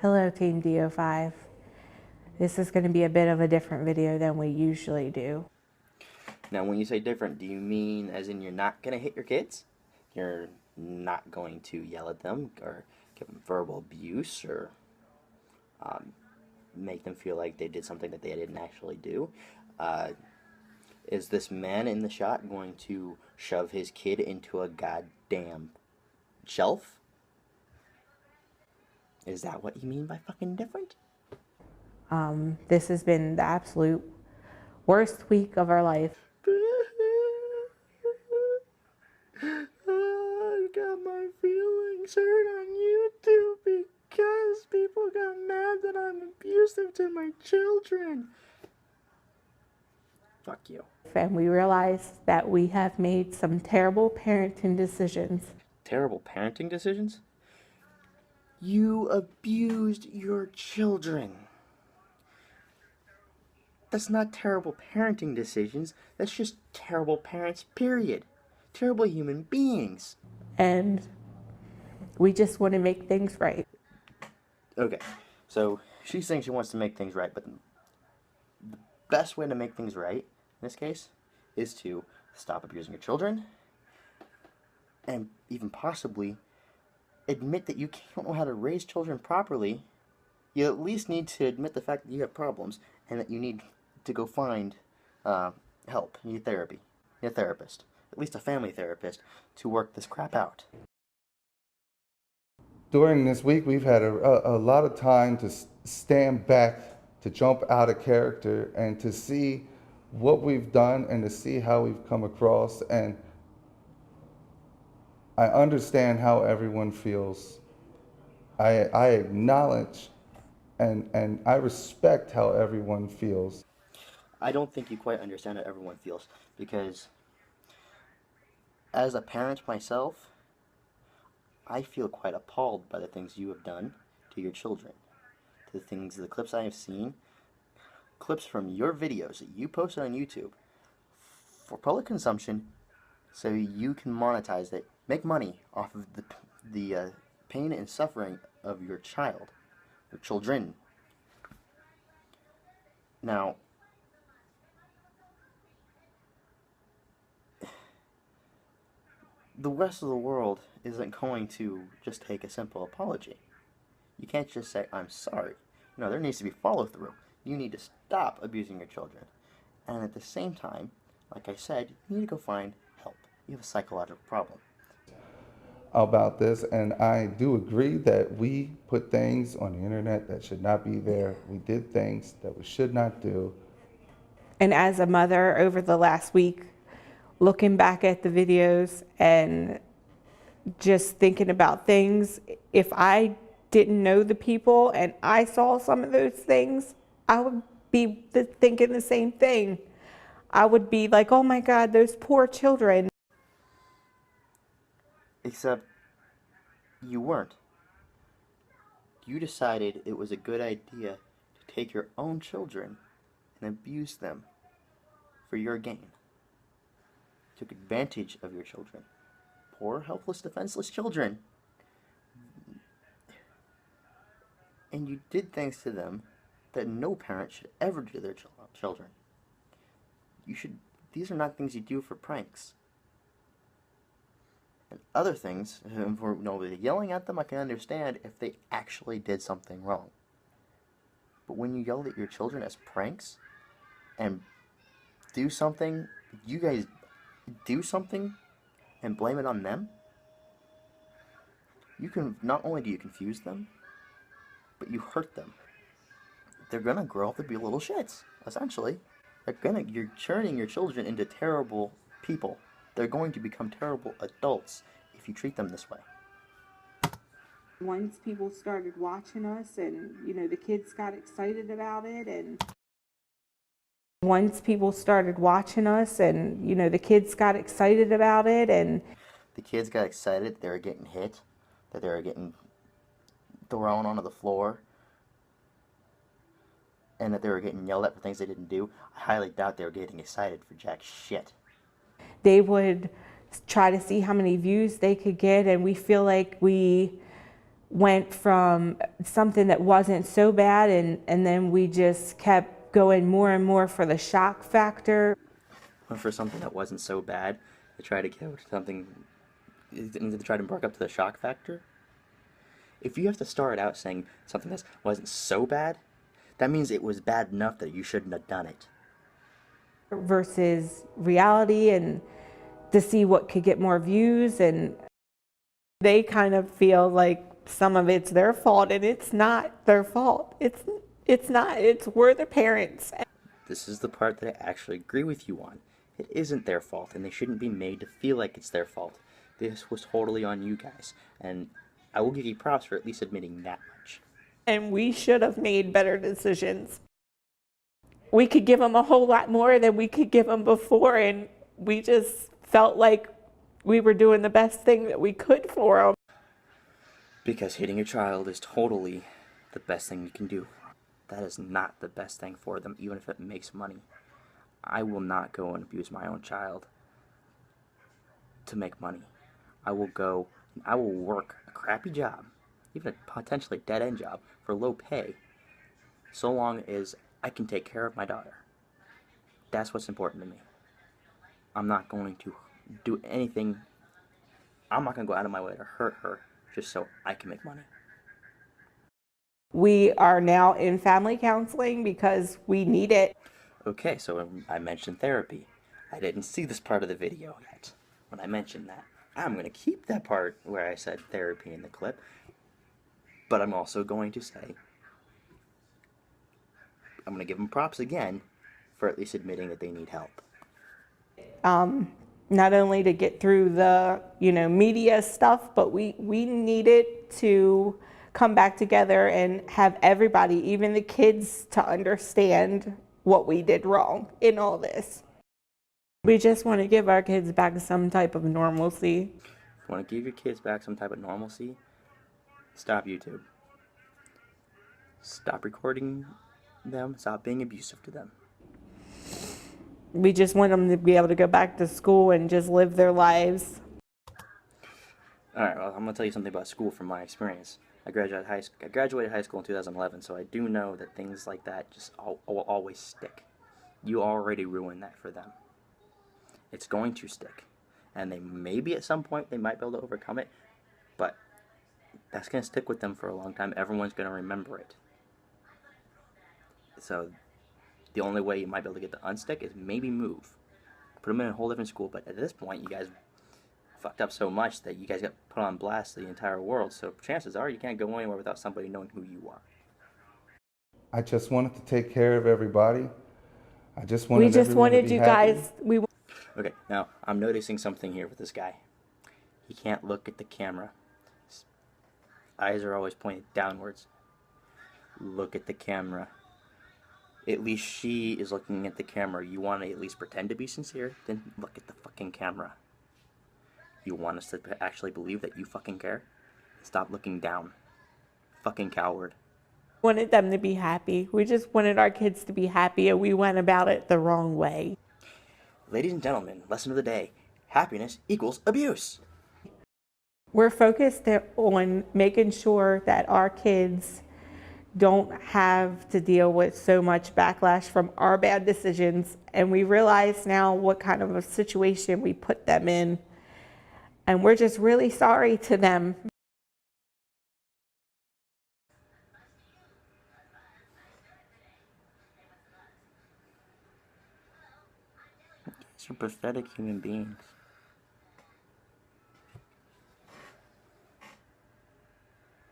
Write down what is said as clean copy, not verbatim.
Hello Team DO5. This is going to be a bit of a different video than we usually do. Now, when you say different, do you mean as in you're not going to hit your kids? You're not going to yell at them or give them verbal abuse or make them feel like they did something that they didn't actually do? Is this man in the shot going to shove his kid into a goddamn shelf? Is that what you mean by fucking different? This has been the absolute worst week of our life. I got my feelings hurt on YouTube because people got mad that I'm abusive to my children. Fuck you. And we realized that we have made some terrible parenting decisions. Terrible parenting decisions? You abused your children. That's not terrible parenting decisions. That's just terrible parents, period. Terrible human beings. And we just want to make things right. Okay, so she's saying she wants to make things right, but the best way to make things right, in this case, is to stop abusing your children and even possibly admit that you don't know how to raise children properly. You at least need to admit the fact that you have problems and that you need to go find help. You need therapy. You need a therapist, at least a family therapist, to work this crap out. During this week, we've had a lot of time to stand back, to jump out of character, and to see what we've done and to see how we've come across. And I understand how everyone feels. I acknowledge and I respect how everyone feels. I don't think you quite understand how everyone feels, because as a parent myself, I feel quite appalled by the things you have done to your children. To the clips I have seen, clips from your videos that you posted on YouTube for public consumption so you can monetize it, make money off of the pain and suffering of your child, your children. Now, the rest of the world isn't going to just take a simple apology. You can't just say, I'm sorry. No, there needs to be follow-through. You need to stop abusing your children. And at the same time, like I said, you need to go find help. You have a psychological problem. About this, and I do agree that we put things on the internet that should not be there. We did things that we should not do. And as a mother over the last week, looking back at the videos and just thinking about things, if I didn't know the people and I saw some of those things, I would be thinking the same thing. I would be like, oh my God, those poor children. Except you weren't. You decided it was a good idea to take your own children and abuse them for your gain. Took advantage of your children. Poor, helpless, defenseless children. And you did things to them that no parent should ever do to their children. These are not things you do for pranks. And other things, for yelling at them, I can understand if they actually did something wrong. But when you yell at your children as pranks and do something, you guys do something and blame it on them, you can, not only do you confuse them, but you hurt them. They're gonna grow up to be little shits, essentially. You're turning your children into terrible people. They're going to become terrible adults if you treat them this way. Once people started watching us and, the kids got excited about it, and once people started watching us and, the kids got excited about it, and the kids got excited that they were getting hit, that they were getting thrown onto the floor, and that they were getting yelled at for things they didn't do. I highly doubt they were getting excited for jack shit. They would try to see how many views they could get, and we feel like we went from something that wasn't so bad, and then we just kept going more and more for the shock factor. Went for something that wasn't so bad to try to get something, to try to work up to the shock factor. If you have to start out saying something that wasn't so bad, that means it was bad enough that you shouldn't have done it. Versus reality, and to see what could get more views, and they kind of feel like some of it's their fault, and it's not their fault. It's not. It's we're the parents. This is the part that I actually agree with you on. It isn't their fault, and they shouldn't be made to feel like it's their fault. This was totally on you guys, and I will give you props for at least admitting that much. And we should have made better decisions. We could give them a whole lot more than we could give them before, and we just felt like we were doing the best thing that we could for them. Because hitting your child is totally the best thing you can do. That is not the best thing for them, even if it makes money. I will not go and abuse my own child to make money. I will go and I will work a crappy job, even a potentially dead-end job, for low pay, so long as I can take care of my daughter. That's what's important to me. I'm not going to do anything. I'm not going to go out of my way to hurt her just so I can make money. We are now in family counseling because we need it. Okay, so I mentioned therapy. I didn't see this part of the video yet when I mentioned that. I'm going to keep that part where I said therapy in the clip, but I'm also going to say, I'm going to give them props again for at least admitting that they need help. Not only to get through the media stuff, but we needed to come back together and have everybody, even the kids, to understand what we did wrong in all this. We just want to give our kids back some type of normalcy. If you want to give your kids back some type of normalcy, stop YouTube. Stop recording them. Stop being abusive to them. We just want them to be able to go back to school and just live their lives. Alright, well, I'm going to tell you something about school from my experience. I graduated high school in 2011, so I do know that things like that just will always stick. You already ruined that for them. It's going to stick. And they maybe at some point they might be able to overcome it, but that's going to stick with them for a long time. Everyone's going to remember it. So the only way you might be able to get the unstick is maybe move. Put them in a whole different school, but at this point you guys fucked up so much that you guys got put on blast to the entire world, so chances are you can't go anywhere without somebody knowing who you are. I just wanted to take care of everybody. I just wanted We just everyone to wanted be you happy. guys. Okay, now I'm noticing something here with this guy. He can't look at the camera. His eyes are always pointed downwards. Look at the camera. At least she is looking at the camera. You want to at least pretend to be sincere? Then look at the fucking camera. You want us to actually believe that you fucking care? Stop looking down. Fucking coward. Wanted them to be happy. We just wanted our kids to be happy, and we went about it the wrong way. Ladies and gentlemen, lesson of the day. Happiness equals abuse. We're focused on making sure that our kids don't have to deal with so much backlash from our bad decisions. And we realize now what kind of a situation we put them in. And we're just really sorry to them. These are pathetic human beings.